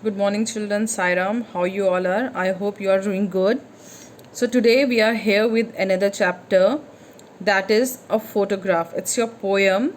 Good morning, children. Sairam, how you all are? I hope you are doing good. So, today we are here with another chapter that is a photograph. It's your poem.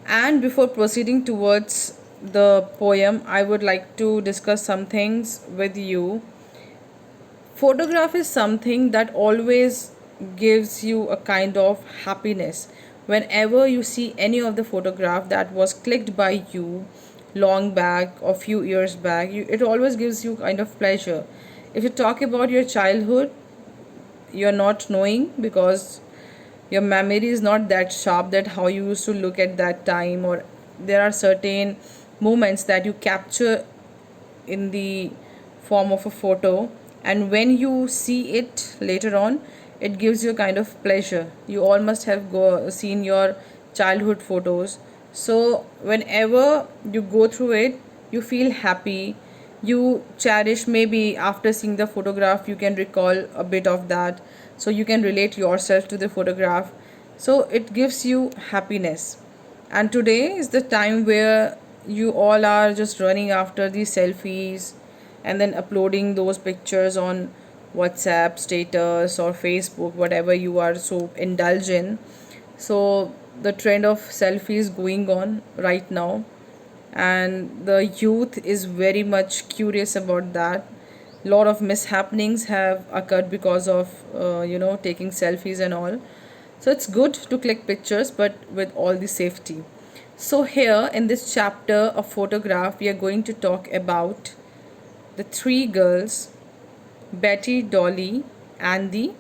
And before proceeding towards the poem, I would like to discuss some things with you. Photograph is something that always gives you a kind of happiness. Whenever you see any of the photograph that was clicked by you long back or few years back, it always gives you kind of pleasure. If you talk about your childhood, you're not knowing because your memory is not that sharp that how you used to look at that time, or there are certain moments that you capture in the form of a photo, and when you see it later on, it gives you a kind of pleasure. You all must have seen your childhood photos, so whenever you go through it, you feel happy, you cherish. Maybe after seeing the photograph you can recall a bit of that, so you can relate yourself to the photograph, so it gives you happiness. And today is the time where you all are just running after these selfies and then uploading those pictures on WhatsApp status or Facebook, whatever you are so indulged in. So the trend of selfies going on right now, and the youth is very much curious about that. Lot of mishappenings have occurred because of taking selfies and all. So it's good to click pictures, but with all the safety. So here in this chapter of photograph, we are going to talk about the three girls, Betty, Dolly, and the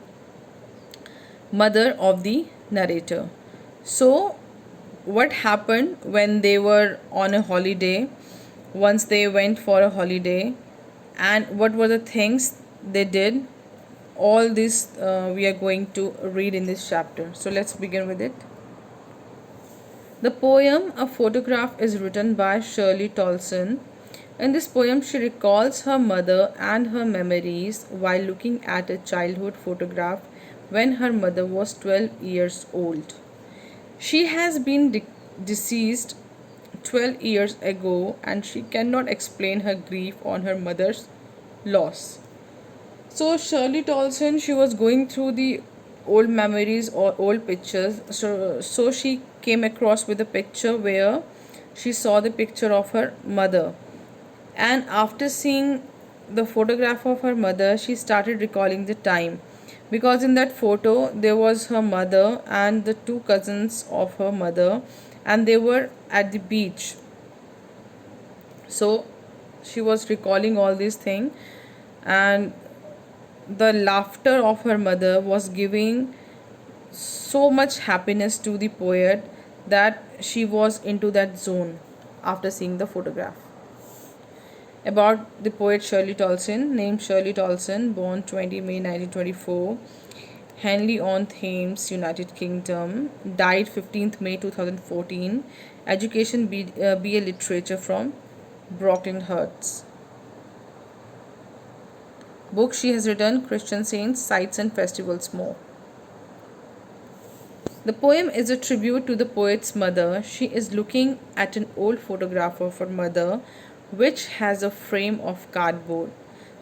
mother of the narrator. So what happened when they were on a holiday, once they went for a holiday, and what were the things they did, all this we are going to read in this chapter. So let's begin with it. The poem A Photograph is written by Shirley Tolson. In this poem, she recalls her mother and her memories while looking at a childhood photograph when her mother was 12 years old. She has been deceased 12 years ago, and she cannot explain her grief on her mother's loss. So Shirley Tolson, she was going through the old memories or old pictures. So she came across with a picture where she saw the picture of her mother. And after seeing the photograph of her mother, she started recalling the time, because in that photo there was her mother and the two cousins of her mother, and they were at the beach. So she was recalling all these things, and the laughter of her mother was giving so much happiness to the poet that she was into that zone after seeing the photograph. About the poet Shirley Tolson, named Shirley Tolson, born 20 May 1924, Henley-on-Thames, United Kingdom, died 15th May 2014, education BA Literature from Brooklyn-Hertz. Book she has written, Christian Saints, Sites and Festivals More. The poem is a tribute to the poet's mother. She is looking at an old photograph of her mother, which has a frame of cardboard.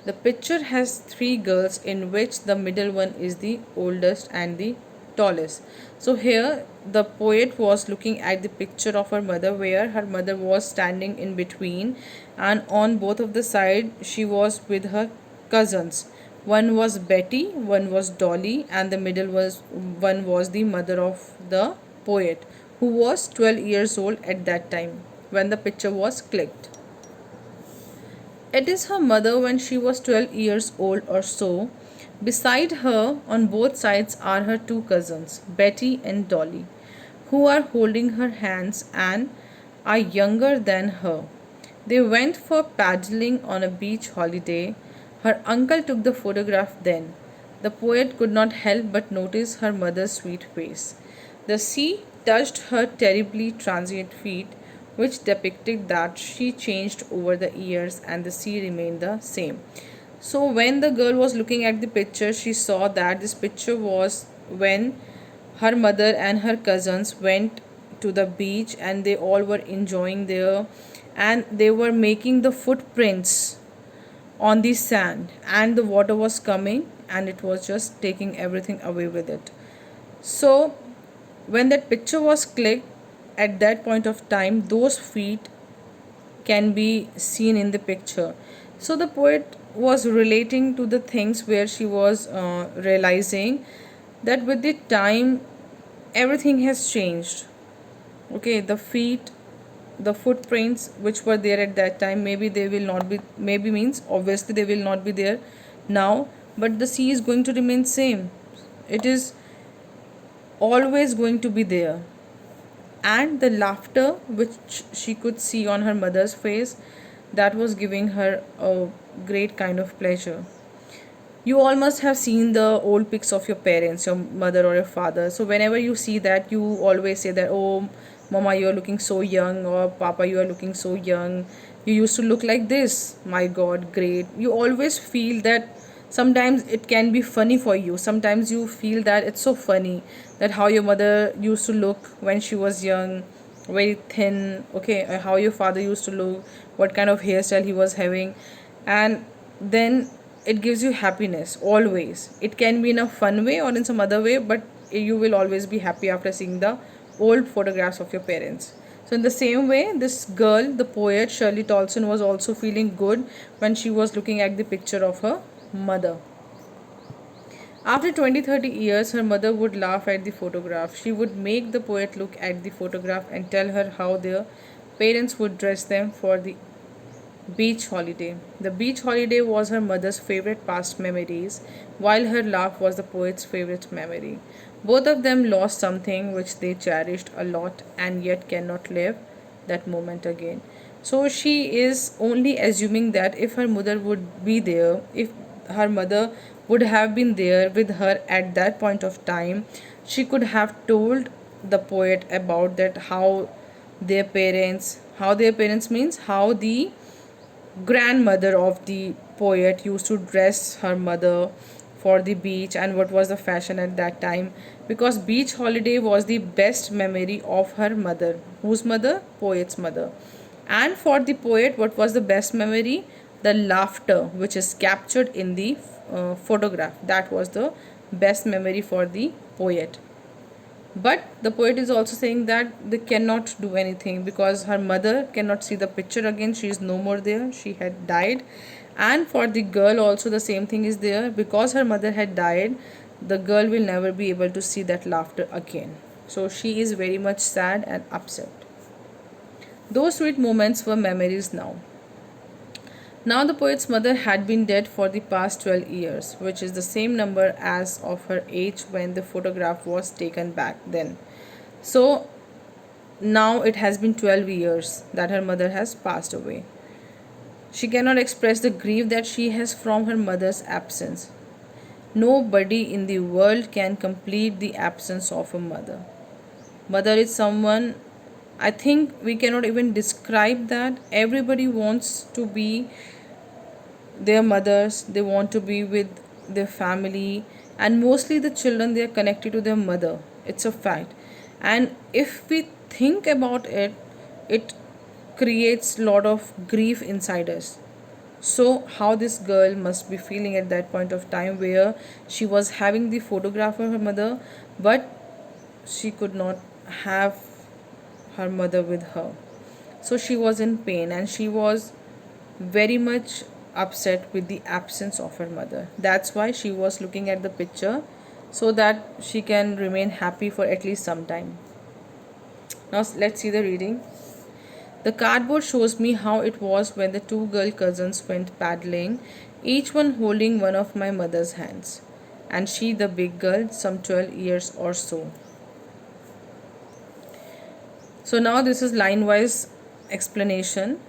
The picture has three girls, in which the middle one is the oldest and the tallest. So here the poet was looking at the picture of her mother, where her mother was standing in between, and on both of the side she was with her cousins. One was Betty, one was Dolly, and the middle one was the mother of the poet, who was 12 years old at that time when the picture was clicked. It is her mother when she was 12 years old or so. Beside her, on both sides, are her two cousins, Betty and Dolly, who are holding her hands and are younger than her. They went for paddling on a beach holiday. Her uncle took the photograph then. The poet could not help but notice her mother's sweet face. The sea touched her terribly transient feet, which depicted that she changed over the years and the sea remained the same. So, when the girl was looking at the picture, she saw that this picture was when her mother and her cousins went to the beach, and they all were enjoying there, and they were making the footprints on the sand, and the water was coming and it was just taking everything away with it. So when that picture was clicked, at that point of time those feet can be seen in the picture. So the poet was relating to the things where she was realizing that with the time everything has changed. Okay, the feet, the footprints which were there at that time, maybe they will not be, maybe means obviously they will not be there now, but the sea is going to remain same. It is always going to be there. And the laughter which she could see on her mother's face, that was giving her a great kind of pleasure. You all must have seen the old pics of your parents, your mother or your father. So whenever you see that, you always say that, oh mama, you are looking so young, or papa, you are looking so young, you used to look like this, my god, great. You always feel that. Sometimes it can be funny for you, sometimes you feel that it's so funny that how your mother used to look when she was young, very thin, okay, how your father used to look, what kind of hairstyle he was having. And then it gives you happiness always. It can be in a fun way or in some other way, but you will always be happy after seeing the old photographs of your parents. So in the same way, this girl, the poet Shirley Tolson, was also feeling good when she was looking at the picture of her mother. After 20-30 years, her mother would laugh at the photograph. She would make the poet look at the photograph and tell her how their parents would dress them for the beach holiday. The beach holiday was her mother's favorite past memories, while her laugh was the poet's favorite memory. Both of them lost something which they cherished a lot and yet cannot live that moment again. So she is only assuming that if her mother would be there, if her mother would have been there with her at that point of time, she could have told the poet about that how their parents means how the grandmother of the poet used to dress her mother for the beach and what was the fashion at that time, because beach holiday was the best memory of her mother. Whose mother? Poet's mother. And for the poet, what was the best memory? The laughter which is captured in the photograph. That was the best memory for the poet. But the poet is also saying that they cannot do anything because her mother cannot see the picture again. She is no more there. She had died. And for the girl also the same thing is there. Because her mother had died, the girl will never be able to see that laughter again. So she is very much sad and upset. Those sweet moments were memories now. Now the poet's mother had been dead for the past 12 years, which is the same number as of her age when the photograph was taken back then. So now it has been 12 years that her mother has passed away. She cannot express the grief that she has from her mother's absence. Nobody in the world can complete the absence of a mother. Mother is someone, I think we cannot even describe that. Everybody wants to be their mothers, they want to be with their family, and mostly the children, they are connected to their mother. It's a fact. And if we think about it, it creates a lot of grief inside us. So how this girl must be feeling at that point of time where she was having the photograph of her mother, but she could not have her mother with her. So she was in pain and she was very much upset with the absence of her mother. That's why she was looking at the picture so that she can remain happy for at least some time. Now let's see the reading. The cardboard shows me how it was when the two girl cousins went paddling, each one holding one of my mother's hands, and she the big girl, some 12 years or so. So now this is line wise explanation.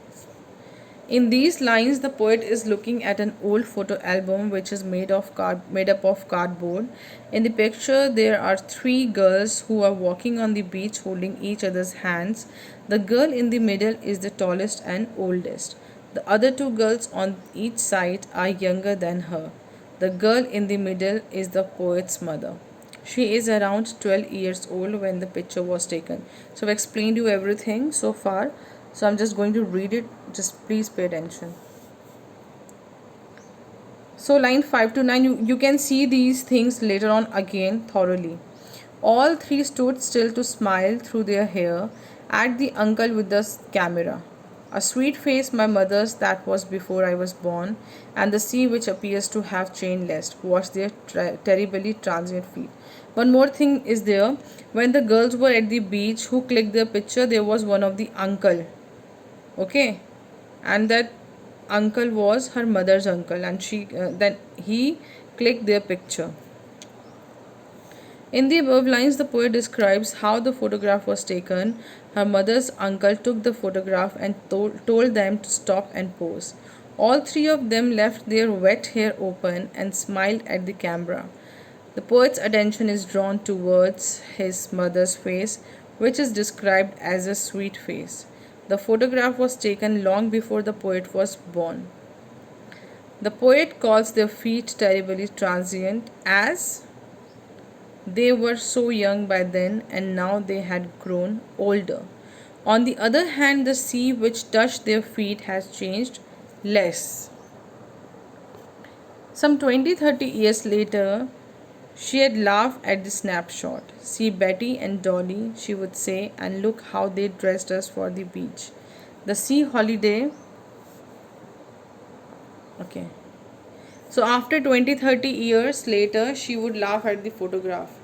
In these lines, the poet is looking at an old photo album which is made up of cardboard. In the picture, there are three girls who are walking on the beach holding each other's hands. The girl in the middle is the tallest and oldest. The other two girls on each side are younger than her. The girl in the middle is the poet's mother. She is around 12 years old when the picture was taken. So I've explained you everything so far. So I'm just going to read it. Just please pay attention. So line 5 to 9, you can see these things later on again thoroughly. All three stood still to smile through their hair at the uncle with the camera. A sweet face, my mother's, that was before I was born, and the sea which appears to have chainless washed their terribly transient feet. One more thing is there. When the girls were at the beach, who clicked their picture, there was one of the uncle. Okay, and that uncle was her mother's uncle, and then he clicked their picture. In the above lines, the poet describes how the photograph was taken. Her mother's uncle took the photograph and told them to stop and pose. All three of them left their wet hair open and smiled at the camera. The poet's attention is drawn towards his mother's face, which is described as a sweet face. The photograph was taken long before the poet was born. The poet calls their feet terribly transient, as they were so young by then and now they had grown older. On the other hand, the sea which touched their feet has changed less. Some 20-30 years later, she had laughed at the snapshot. See Betty and Dolly, she would say, and look how they dressed us for the beach. The sea holiday. Okay. So after 20-30 years later, she would laugh at the photograph.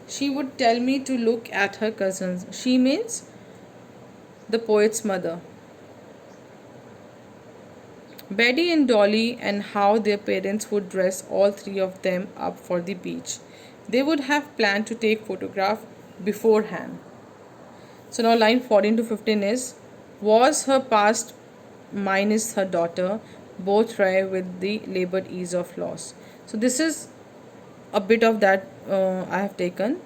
She would tell me to look at her cousins. She means the poet's mother. Betty and Dolly, and how their parents would dress all three of them up for the beach. They would have planned to take photograph beforehand. So now line 14 to 15 is, was her past, mine is her daughter, both try with the labored ease of loss. So this is a bit of that I have taken.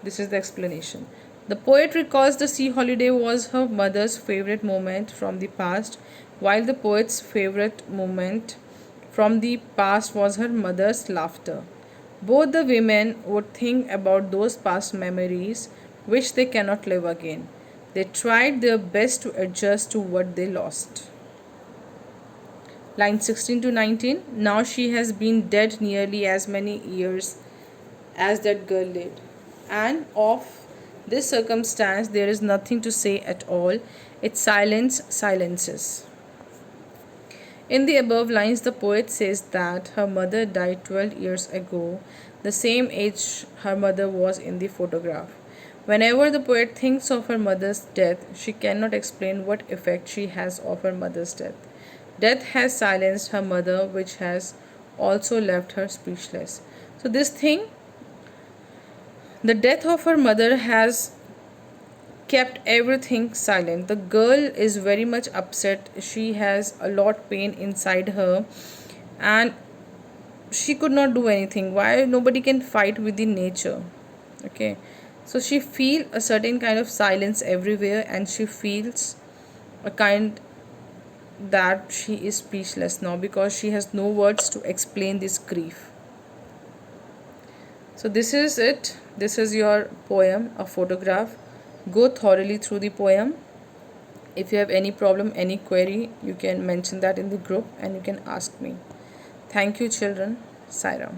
This is the explanation. The poet recalls the sea holiday was her mother's favorite moment from the past, while the poet's favorite moment from the past was her mother's laughter. Both the women would think about those past memories which they cannot live again. They tried their best to adjust to what they lost. Line 16 to 19. Now she has been dead nearly as many years as that girl lived, and of this circumstance there is nothing to say at all. Its silence silences. In the above lines, the poet says that her mother died 12 years ago, the same age her mother was in the photograph. Whenever the poet thinks of her mother's death, she cannot explain what effect she has of her mother's death. Death has silenced her mother, which has also left her speechless. So, this thing, the death of her mother has kept everything silent. The girl is very much upset. She has a lot pain inside her, and she could not do anything. Why? Nobody can fight with the nature. Okay, so she feel a certain kind of silence everywhere, and she feels a kind that she is speechless now because she has no words to explain this grief. So this is it. This is your poem, a photograph. Go thoroughly through the poem. If you have any problem, any query, you can mention that in the group and you can ask me. Thank you, children. Sairam.